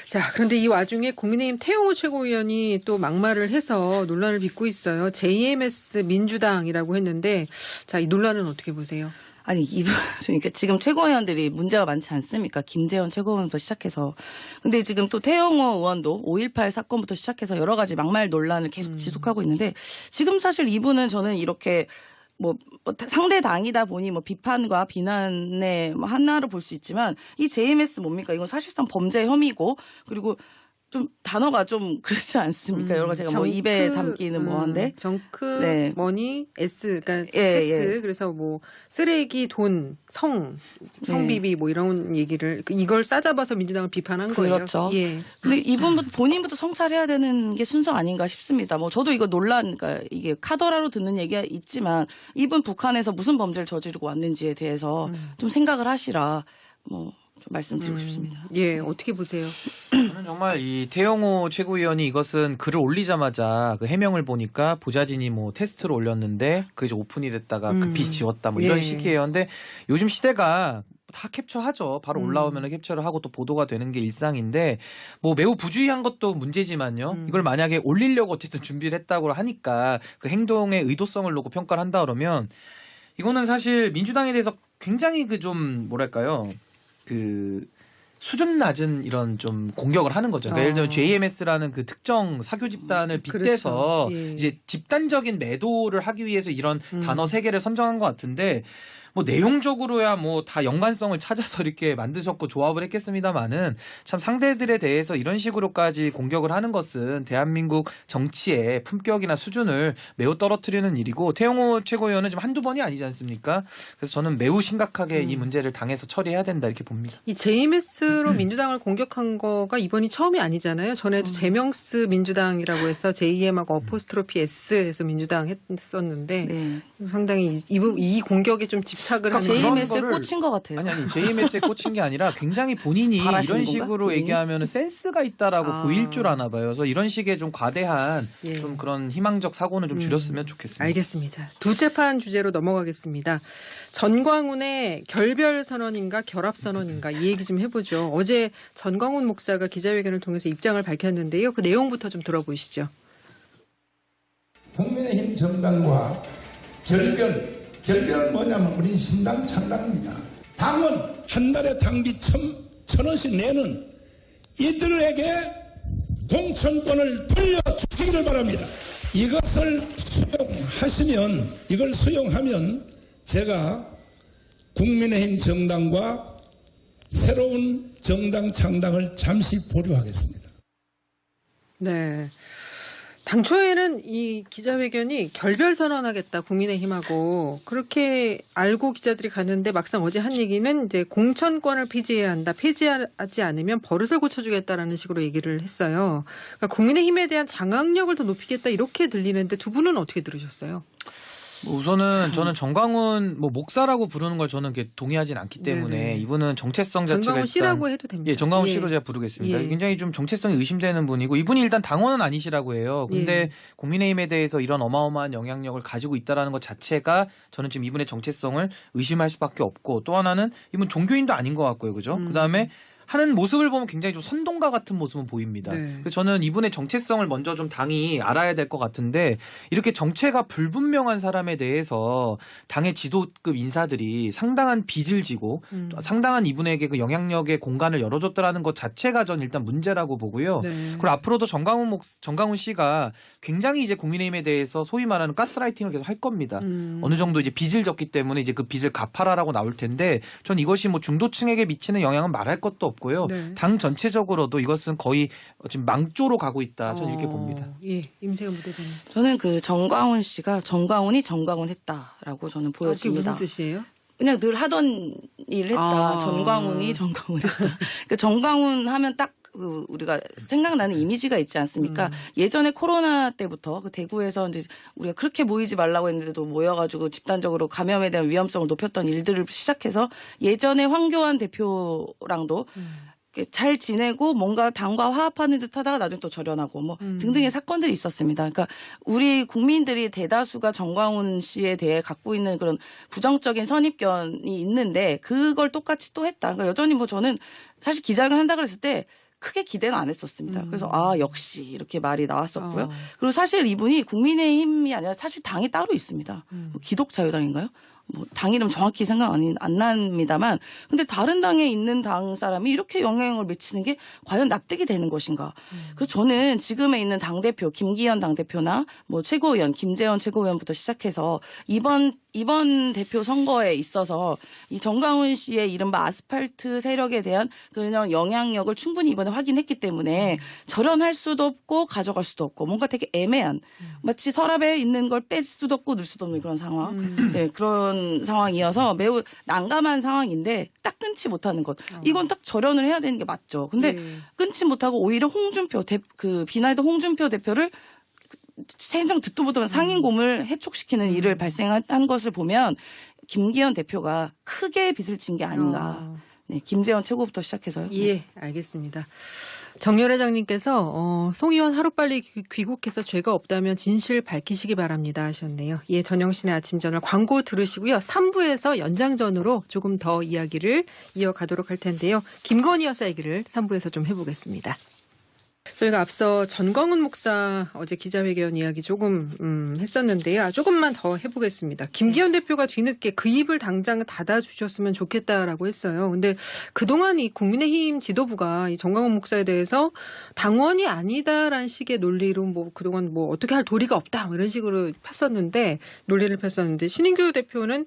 자, 그런데 이 와중에 국민의힘 태영호 최고위원이 또 막말을 해서 논란을 빚고 있어요. JMS 민주당이라고 했는데, 자, 이 논란은 어떻게 보세요? 아니, 그러니까 지금 최고위원들이 문제가 많지 않습니까? 김재원 최고위원부터 시작해서. 근데 지금 또 태영호 의원도 5.18 사건부터 시작해서 여러 가지 막말 논란을 계속 지속하고 있는데, 지금 사실 이분은 저는 이렇게 뭐 상대 당이다 보니 뭐 비판과 비난의 하나로 볼 수 있지만, 이 JMS 뭡니까? 이건 사실상 범죄 혐의고, 그리고 좀 단어가 좀 그렇지 않습니까? 여러 가지 제가 뭐 입에 담기는 뭐한데 정크, 네. 머니, S, 그러니까 예, S, 예. 그래서 뭐 쓰레기, 돈, 성비비 뭐 이런 얘기를 이걸 싸잡아서 민주당을 비판한 거예요. 그렇죠. 예. 근데 이분 본인부터 성찰해야 되는 게 순서 아닌가 싶습니다. 뭐 저도 이거 논란, 그러니까 이게 카더라로 듣는 얘기가 있지만 이분 북한에서 무슨 범죄를 저지르고 왔는지에 대해서 좀 생각을 하시라. 뭐. 좀 말씀드리고 싶습니다. 예, 어떻게 보세요? 저는 정말 이 태영호 최고위원이 이것은 글을 올리자마자 그 해명을 보니까 보좌진이 뭐 테스트로 올렸는데 그게 이제 오픈이 됐다가 급히 지웠다 뭐 이런 예. 식이에요. 근데 요즘 시대가 다 캡처하죠. 바로 올라오면 캡처를 하고 또 보도가 되는 게 일상인데 뭐 매우 부주의한 것도 문제지만요. 이걸 만약에 올리려고 어쨌든 준비를 했다고 하니까 그 행동의 의도성을 놓고 평가를 한다 그러면 이거는 사실 민주당에 대해서 굉장히 그 좀 뭐랄까요. 그 수준 낮은 이런 좀 공격을 하는 거죠. 그러니까 예를 들면 JMS라는 그 특정 사교 집단을 빗대서 그렇죠. 예. 이제 집단적인 매도를 하기 위해서 이런 단어 세 개를 선정한 것 같은데 뭐 내용적으로야 뭐 다 연관성을 찾아서 이렇게 만드셨고 조합을 했겠습니다만은 참 상대들에 대해서 이런 식으로까지 공격을 하는 것은 대한민국 정치의 품격이나 수준을 매우 떨어뜨리는 일이고 태영호 최고위원은 지금 한두 번이 아니지 않습니까? 그래서 저는 매우 심각하게 이 문제를 당에서 처리해야 된다 이렇게 봅니다. 이 JMS로 민주당을 공격한 거가 이번이 처음이 아니잖아요. 전에도 제명스 민주당이라고 해서 JM하고 어포스트로피 S에서 민주당 했었는데 네. 상당히 이 공격에 좀 집착을 하는 JMS에 거를- 꽂힌 것 같아요. 아니 JMS에 꽂힌 게 아니라 굉장히 본인이 바라시는 이런 건가? 식으로 본인이? 얘기하면 센스가 있다라고 아. 보일 줄 아나 봐요. 그래서 이런 식의 좀 과대한 예. 좀 그런 희망적 사고는 좀 줄였으면 좋겠습니다. 알겠습니다. 두째 판 주제로 넘어가겠습니다. 전광훈의 결별 선언인가 결합 선언인가 이 얘기 좀 해보죠. 어제 전광훈 목사가 기자회견을 통해서 입장을 밝혔는데요. 그 내용부터 좀 들어보시죠. 국민의힘 정당과 결별은 뭐냐면 우린 신당 창당입니다. 당은 한 달에 당비 1,000원씩 내는 이들에게 공천권을 돌려주시기를 바랍니다. 이것을 수용하면 제가 국민의힘 정당과 새로운 정당 창당을 잠시 보류하겠습니다. 네. 당초에는 이 기자회견이 결별 선언하겠다 국민의힘하고 그렇게 알고 기자들이 갔는데 막상 어제 한 얘기는 이제 공천권을 폐지해야 한다. 폐지하지 않으면 버릇을 고쳐주겠다라는 식으로 얘기를 했어요. 그러니까 국민의힘에 대한 장악력을 더 높이겠다 이렇게 들리는데 두 분은 어떻게 들으셨어요? 뭐 우선은 저는 정광훈 뭐 목사라고 부르는 걸 저는 이렇게 동의하진 않기 때문에 네네. 이분은 정체성 자체가 전광훈 일단 씨라고 해도 됩니다. 예, 정광훈 예. 씨로 제가 부르겠습니다. 예. 굉장히 좀 정체성이 의심되는 분이고 이분이 일단 당원은 아니시라고 해요. 근데 예. 국민의힘에 대해서 이런 어마어마한 영향력을 가지고 있다라는 것 자체가 저는 지금 이분의 정체성을 의심할 수밖에 없고 또 하나는 이분 종교인도 아닌 것 같고요. 그죠? 그다음에 하는 모습을 보면 굉장히 좀 선동가 같은 모습은 보입니다. 네. 그래서 저는 이분의 정체성을 먼저 좀 당이 알아야 될 것 같은데 이렇게 정체가 불분명한 사람에 대해서 당의 지도급 인사들이 상당한 빚을 지고 또 상당한 이분에게 그 영향력의 공간을 열어줬다라는 것 자체가 전 일단 문제라고 보고요. 네. 그리고 앞으로도 정광훈 씨가 굉장히 이제 국민의힘에 대해서 소위 말하는 가스라이팅을 계속 할 겁니다. 어느 정도 이제 빚을 졌기 때문에 이제 그 빚을 갚아라라고 나올 텐데 전 이것이 뭐 중도층에게 미치는 영향은 말할 것도 없고요. 네. 당 전체적으로도 이것은 거의 지금 망조로 가고 있다. 저는 이렇게 봅니다. 예, 임세근 부대표님. 저는 그 정광훈 씨가 정광훈이 정광훈했다라고 저는 그게 보여집니다. 무슨 뜻이에요? 그냥 늘 하던 일을 했다. 전광훈이 정광훈했다. 그러니까 정광훈 하면 딱 우리가 생각나는 이미지가 있지 않습니까? 예전에 코로나 때부터 그 대구에서 이제 우리가 그렇게 모이지 말라고 했는데도 모여가지고 집단적으로 감염에 대한 위험성을 높였던 일들을 시작해서 예전에 황교안 대표랑도 잘 지내고 뭔가 당과 화합하는 듯 하다가 나중에 또 절연하고 뭐 등등의 사건들이 있었습니다. 그러니까 우리 국민들이 대다수가 정광훈 씨에 대해 갖고 있는 그런 부정적인 선입견이 있는데 그걸 똑같이 또 했다. 그러니까 여전히 뭐 저는 사실 기자회견 한다 그랬을 때 크게 기대는 안 했었습니다. 그래서 역시 이렇게 말이 나왔었고요. 어. 그리고 사실 이분이 국민의힘이 아니라 사실 당이 따로 있습니다. 뭐 기독자유당인가요? 뭐 당 이름 정확히 생각 안 납니다만 근데 다른 당에 있는 당 사람이 이렇게 영향을 미치는 게 과연 납득이 되는 것인가. 그래서 저는 지금에 있는 당대표 김기현 당대표나 뭐 최고위원 김재원 최고위원부터 시작해서 이번 대표 선거에 있어서 이 정광훈 씨의 이른바 아스팔트 세력에 대한 그냥 영향력을 충분히 이번에 확인했기 때문에 절연할 수도 없고 가져갈 수도 없고 뭔가 되게 애매한 마치 서랍에 있는 걸 뺄 수도 없고 넣을 수도 없는 그런 상황. 네, 그런 상황이어서 매우 난감한 상황인데 딱 끊지 못하는 것. 이건 딱 절연을 해야 되는 게 맞죠. 근데 끊지 못하고 오히려 홍준표 비나이더 홍준표 대표를 행정 듣도 보도 상인 고문을 해촉시키는 일을 발생한 것을 보면 김기현 대표가 크게 빚을 진 게 아닌가. 네, 김재원 최고부터 시작해서요. 예, 알겠습니다. 정열 회장님께서 송 의원 하루빨리 귀국해서 죄가 없다면 진실 밝히시기 바랍니다 하셨네요. 예, 전영신의 아침저널 광고 들으시고요. 3부에서 연장전으로 조금 더 이야기를 이어가도록 할 텐데요. 김건희 여사 얘기를 3부에서 좀 해보겠습니다. 저희가 앞서 전광훈 목사 어제 기자회견 이야기 조금 했었는데요. 조금만 더 해보겠습니다. 김기현 대표가 뒤늦게 그 입을 당장 닫아주셨으면 좋겠다라고 했어요. 근데 그동안 이 국민의힘 지도부가 이 전광훈 목사에 대해서 당원이 아니다라는 식의 논리로 뭐 그동안 뭐 어떻게 할 도리가 없다 뭐 이런 식으로 논리를 폈었는데 신인규 대표는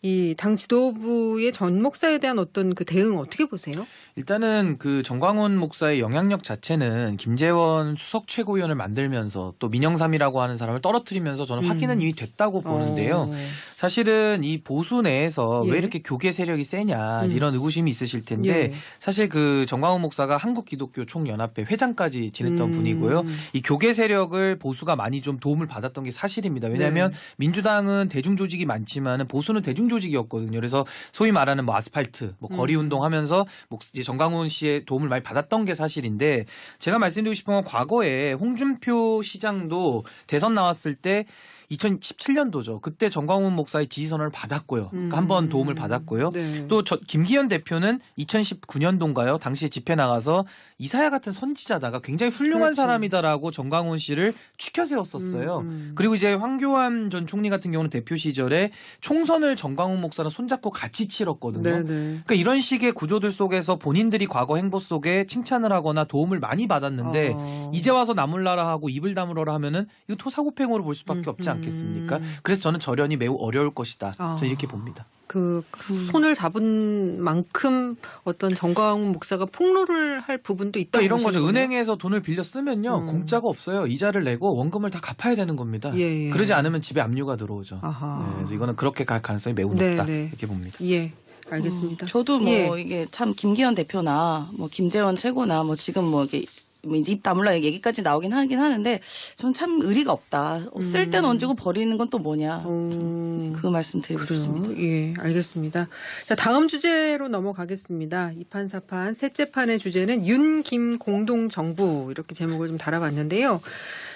이 당 지도부의 전 목사에 대한 어떤 그 대응 어떻게 보세요? 일단은 그 정광훈 목사의 영향력 자체는 김재원 수석 최고위원을 만들면서 또 민영삼이라고 하는 사람을 떨어뜨리면서 저는 확인은 이미 됐다고 보는데요. 사실은 이 보수 내에서 왜 이렇게 교계 세력이 세냐 이런 의구심이 있으실 텐데 사실 그 정광훈 목사가 한국기독교총연합회 회장까지 지냈던 분이고요. 이 교계 세력을 보수가 많이 좀 도움을 받았던 게 사실입니다. 왜냐하면 민주당은 대중조직이 많지만은 보수는 대중조직이었거든요. 그래서 소위 말하는 뭐 아스팔트, 뭐 거리 운동하면서 이제 정광훈 씨의 도움을 많이 받았던 게 사실인데 제가 말씀드리고 싶은 건 과거에 홍준표 시장도 대선 나왔을 때 2017년도죠. 그때 정광훈 목사의 지지선을 받았고요. 그러니까 한번 도움을 받았고요. 네. 또 김기현 대표는 2019년도인가요? 당시에 집회 나가서 이사야 같은 선지자다가 굉장히 훌륭한 그렇지. 사람이다라고 정광훈 씨를 추켜 세웠었어요. 그리고 이제 황교안 전 총리 같은 경우는 대표 시절에 총선을 정광훈 목사랑 손잡고 같이 치렀거든요. 네네. 그러니까 이런 식의 구조들 속에서 본인들이 과거 행보 속에 칭찬을 하거나 도움을 많이 받았는데 이제 와서 나몰라라 하고 입을 다물어라 하면은 이거 토사구팽으로 볼 수밖에 없지 않겠습니까? 그래서 저는 절연이 매우 어려울 것이다. 저는 이렇게 봅니다. 그 손을 잡은 만큼 어떤 정광훈 목사가 폭로를 할 부분도 있다. 그러니까 이런 거죠. 은행에서 돈을 빌려 쓰면요. 공짜가 없어요. 이자를 내고 원금을 다 갚아야 되는 겁니다. 예. 그러지 않으면 집에 압류가 들어오죠. 네, 그래서 이거는 그렇게 갈 가능성이 매우 높다. 네. 이렇게 봅니다. 예. 알겠습니다. 저도 뭐 이게 참 김기현 대표나 뭐 김재원 최고나 뭐 지금 뭐 이게 이제 입 다물라 얘기까지 나오긴 하긴 하는데 전 참 의리가 없다. 쓸 땐 얹고 버리는 건 또 뭐냐. 그 말씀 드리고 싶습니다. 예, 알겠습니다. 자, 다음 주제로 넘어가겠습니다. 이판사판 셋째 판의 주제는 윤, 김 공동정부 이렇게 제목을 좀 달아봤는데요.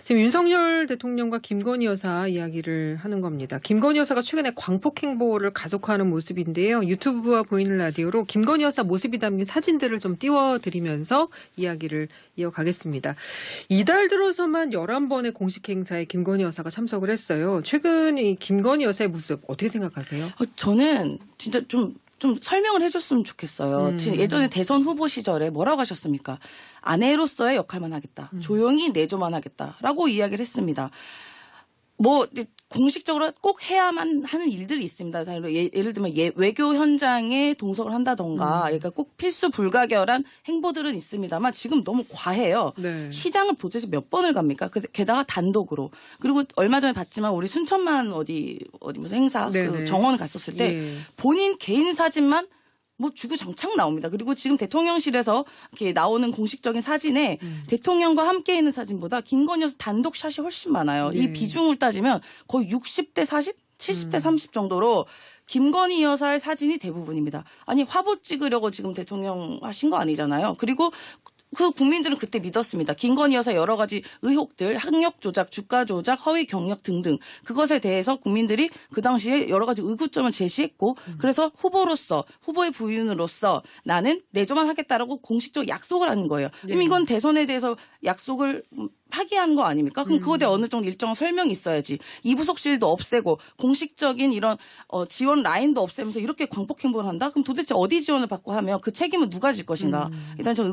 지금 윤석열 대통령과 김건희 여사 이야기를 하는 겁니다. 김건희 여사가 최근에 광폭 행보를 가속화하는 모습인데요. 유튜브와 보이는 라디오로 김건희 여사 모습이 담긴 사진들을 좀 띄워드리면서 이야기를 이어가겠습니다. 이달 들어서만 11번의 공식 행사에 김건희 여사가 참석을 했어요. 최근 이 김건희 여사의 모습 어떻게 생각하세요? 저는 진짜 좀 설명을 해줬으면 좋겠어요. 예전에 대선 후보 시절에 뭐라고 하셨습니까? 아내로서의 역할만 하겠다. 조용히 내조만 하겠다라고 이야기를 했습니다. 뭐 공식적으로 꼭 해야만 하는 일들이 있습니다. 예를 들면 외교 현장에 동석을 한다던가 그러니까 꼭 필수 불가결한 행보들은 있습니다만 지금 너무 과해요. 네. 시장을 도대체 몇 번을 갑니까? 게다가 단독으로. 그리고 얼마 전에 봤지만 우리 순천만 어디 무슨 행사 그 정원 갔었을 때 본인 개인 사진만 뭐 주구장창 나옵니다. 그리고 지금 대통령실에서 이렇게 나오는 공식적인 사진에 대통령과 함께 있는 사진보다 김건희 여사 단독 샷이 훨씬 많아요. 이 비중을 따지면 거의 60대 40, 70대 30 정도로 김건희 여사의 사진이 대부분입니다. 아니 화보 찍으려고 지금 대통령 하신 거 아니잖아요. 그리고 그 국민들은 그때 믿었습니다. 김건희 여사 여러 가지 의혹들, 학력 조작, 주가 조작, 허위 경력 등등 그것에 대해서 국민들이 그 당시에 여러 가지 의구점을 제시했고 그래서 후보의 부인으로서 나는 내조만 하겠다라고 공식적 약속을 한 거예요. 그럼 이건 대선에 대해서 약속을 파기한 거 아닙니까? 그럼 그거에 대해 어느 정도 일정한 설명이 있어야지. 이부속실도 없애고 공식적인 이런 지원 라인도 없애면서 이렇게 광폭 행보를 한다? 그럼 도대체 어디 지원을 받고 하면 그 책임은 누가 질 것인가? 일단 저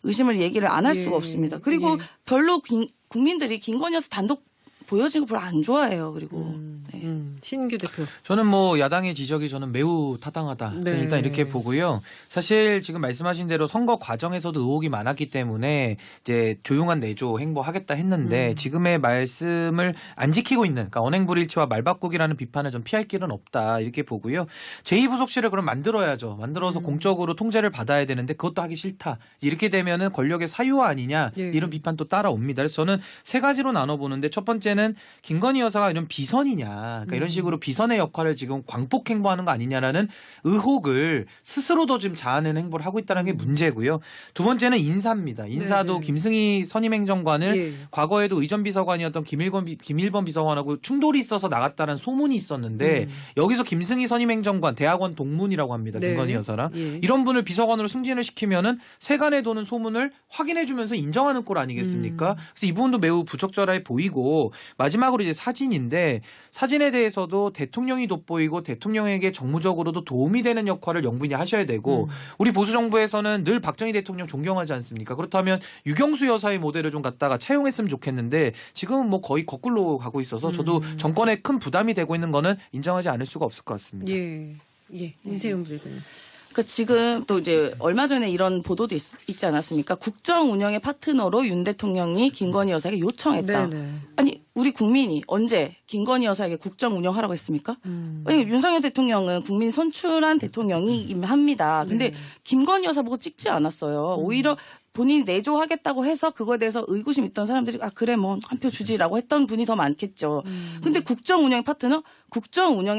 의심을 얘기를 안 할 수가 없습니다. 그리고 별로 국민들이 김건희 여사 단독 보여진 거 별로 안 좋아해요. 그리고 네. 신인규 대표. 저는 뭐 야당의 지적이 저는 매우 타당하다. 네. 저는 일단 이렇게 보고요. 사실 지금 말씀하신 대로 선거 과정에서도 의혹이 많았기 때문에 이제 조용한 내조 행보하겠다 했는데 지금의 말씀을 안 지키고 있는 그러니까 언행불일치와 말바꾸기라는 비판을 좀 피할 길은 없다 이렇게 보고요. 제2부속실을 그럼 만들어야죠. 만들어서 공적으로 통제를 받아야 되는데 그것도 하기 싫다. 이렇게 되면은 권력의 사유화 아니냐 예. 이런 비판 또 따라옵니다. 그래서 저는 세 가지로 나눠보는데 첫 번째는 김건희 여사가 이런 비선이냐, 그러니까 이런 식으로 비선의 역할을 지금 광폭 행보하는 거 아니냐라는 의혹을 스스로도 지금 자아내는 행보를 하고 있다는 게 문제고요. 두 번째는 인사입니다. 인사도 네네. 김승희 선임행정관을 예. 과거에도 의전비서관이었던 김일범 비서관하고 충돌이 있어서 나갔다는 소문이 있었는데 여기서 김승희 선임행정관 대학원 동문이라고 합니다. 네. 김건희 여사랑 예. 이런 분을 비서관으로 승진을 시키면은 세간에 도는 소문을 확인해주면서 인정하는 꼴 아니겠습니까? 그래서 이 부분도 매우 부적절해 보이고 마지막으로 이제 사진인데 사진에 대해서도 대통령이 돋보이고 대통령에게 정무적으로도 도움이 되는 역할을 영부인이 하셔야 되고 우리 보수 정부에서는 늘 박정희 대통령 존경하지 않습니까? 그렇다면 유경수 여사의 모델을 좀 갖다가 차용했으면 좋겠는데 지금은 뭐 거의 거꾸로 가고 있어서 저도 정권에 큰 부담이 되고 있는 거는 인정하지 않을 수가 없을 것 같습니다. 예. 예. 인세훈 부대표님. 그러니까 지금 또 이제 얼마 전에 이런 보도도 있지 않았습니까? 국정 운영의 파트너로 윤 대통령이 김건희 여사에게 요청했다. 네네. 아니 우리 국민이 언제 김건희 여사에게 국정 운영하라고 했습니까? 아니, 윤석열 대통령은 국민 선출한 대통령이긴 합니다. 근데 김건희 여사 보고 찍지 않았어요. 오히려 본인이 내조하겠다고 해서 그거에 대해서 의구심 있던 사람들이 아 그래 뭐 한 표 주지라고 했던 분이 더 많겠죠. 근데 국정 운영의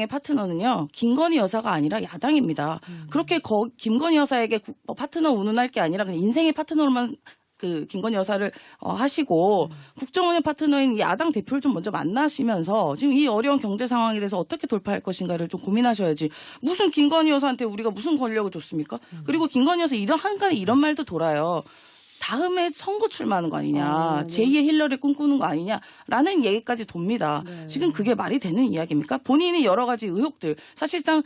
파트너는요. 김건희 여사가 아니라 야당입니다. 그렇게 김건희 여사에게 파트너 운운할 게 아니라 그냥 인생의 파트너로만 그 김건희 여사를 하시고 국정운영 파트너인 야당 대표를 좀 먼저 만나시면서 지금 이 어려운 경제 상황에 대해서 어떻게 돌파할 것인가를 좀 고민하셔야지. 무슨 김건희 여사한테 우리가 무슨 권력을 줬습니까? 그리고 김건희 여사 한간에 이런 말도 돌아요. 다음에 선거 출마하는 거 아니냐. 제2의 힐러를 꿈꾸는 거 아니냐라는 얘기까지 돕니다. 네. 지금 그게 말이 되는 이야기입니까? 본인이 여러 가지 의혹들 사실상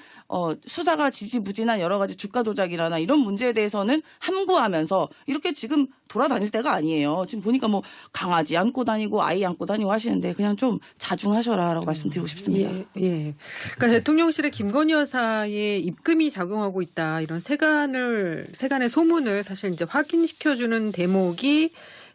수사가 지지부진한 여러 가지 주가 조작이라나 이런 문제에 대해서는 함구하면서 이렇게 지금 돌아다닐 때가 아니에요. 지금 보니까 뭐 강아지 안고 다니고 아이 안고 다니고 하시는데 그냥 좀 자중하셔라라고 말씀드리고 싶습니다. 예. 그러니까 대통령실에 김건희 여사의 입금이 작용하고 있다. 이런 세간의 소문을 사실 이제 확인시켜주는 대목이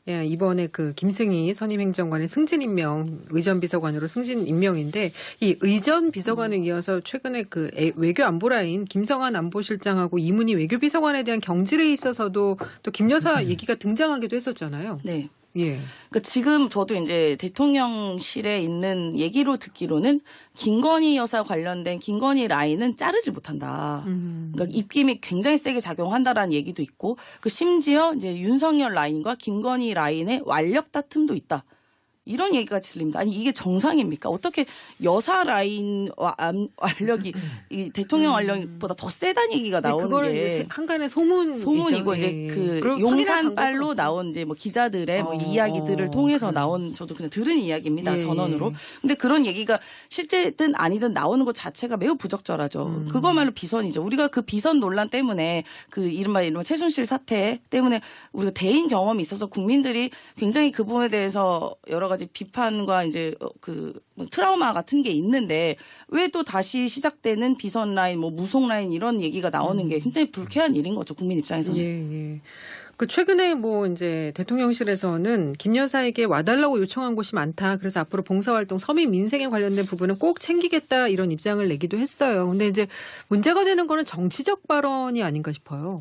예, 이번에 그 김승희 선임행정관의 승진 임명, 의전비서관으로 승진 임명인데 이 의전비서관에 이어서 최근에 그 외교안보라인 김성한 안보실장하고 이문희 외교비서관에 대한 경질에 있어서도 또 김 여사 얘기가 등장하기도 했었잖아요. 네. 예. 그러니까 지금 저도 이제 대통령실에 있는 얘기로 듣기로는 김건희 여사 관련된 김건희 라인은 자르지 못한다. 그러니까 입김이 굉장히 세게 작용한다라는 얘기도 있고, 그 심지어 이제 윤석열 라인과 김건희 라인의 완력 다툼도 있다. 이런 얘기가 들립니다. 아니 이게 정상입니까? 어떻게 여사 라인와 완력이 이 대통령 완력보다 더 세다는 얘기가 나오는 그거는 게 이제 한간의 소문이고 이제 그 용산빨로 나온 이제 뭐 기자들의 뭐 이야기들을 통해서 나온 저도 그냥 들은 이야기입니다. 전원으로. 근데 그런 얘기가 실제든 아니든 나오는 것 자체가 매우 부적절하죠. 그거말로 비선이죠. 우리가 그 비선 논란 때문에 그 이른바 최순실 사태 때문에 우리가 대인 경험이 있어서 국민들이 굉장히 그 부분에 대해서 여러 가지 비판과 이제 그 트라우마 같은 게 있는데 왜 또 다시 시작되는 비선 라인, 뭐 무속 라인 이런 얘기가 나오는 게 굉장히 불쾌한 일인 거죠. 국민 입장에서는. 예. 그 최근에 뭐 이제 대통령실에서는 김 여사에게 와달라고 요청한 곳이 많다. 그래서 앞으로 봉사활동, 서민 민생에 관련된 부분은 꼭 챙기겠다 이런 입장을 내기도 했어요. 근데 이제 문제가 되는 거는 정치적 발언이 아닌가 싶어요.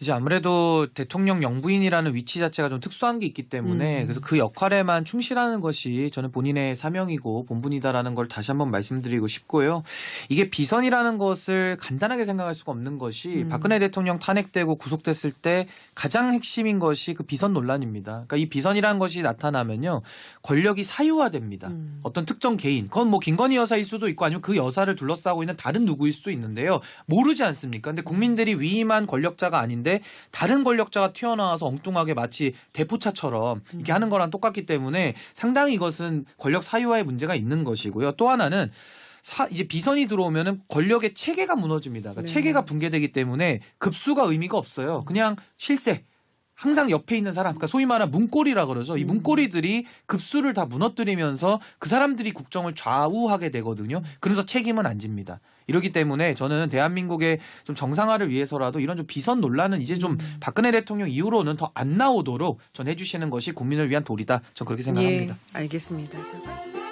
이제 아무래도 대통령 영부인이라는 위치 자체가 좀 특수한 게 있기 때문에 그래서 그 역할에만 충실하는 것이 저는 본인의 사명이고 본분이다라는 걸 다시 한번 말씀드리고 싶고요. 이게 비선이라는 것을 간단하게 생각할 수가 없는 것이 박근혜 대통령 탄핵되고 구속됐을 때 가장 핵심인 것이 그 비선 논란입니다. 그러니까 이 비선이라는 것이 나타나면요. 권력이 사유화됩니다. 어떤 특정 개인, 그건 뭐 김건희 여사일 수도 있고 아니면 그 여사를 둘러싸고 있는 다른 누구일 수도 있는데요. 모르지 않습니까? 근데 국민들이 위임한 권력자가 아닌데 다른 권력자가 튀어나와서 엉뚱하게 마치 대포차처럼 이렇게 하는 거랑 똑같기 때문에 상당히 이것은 권력 사유화의 문제가 있는 것이고요. 또 하나는 이제 비선이 들어오면은 권력의 체계가 무너집니다. 그러니까 네. 체계가 붕괴되기 때문에 급수가 의미가 없어요. 그냥 실세. 항상 옆에 있는 사람, 그러니까 소위 말하는 문고리라 그러죠. 이 문고리들이 급수를 다 무너뜨리면서 그 사람들이 국정을 좌우하게 되거든요. 그래서 책임은 안 집니다. 이렇기 때문에 저는 대한민국의 좀 정상화를 위해서라도 이런 좀 비선 논란은 이제 좀 박근혜 대통령 이후로는 더 안 나오도록 전 해주시는 것이 국민을 위한 도리다. 전 그렇게 생각합니다. 예, 알겠습니다. 자.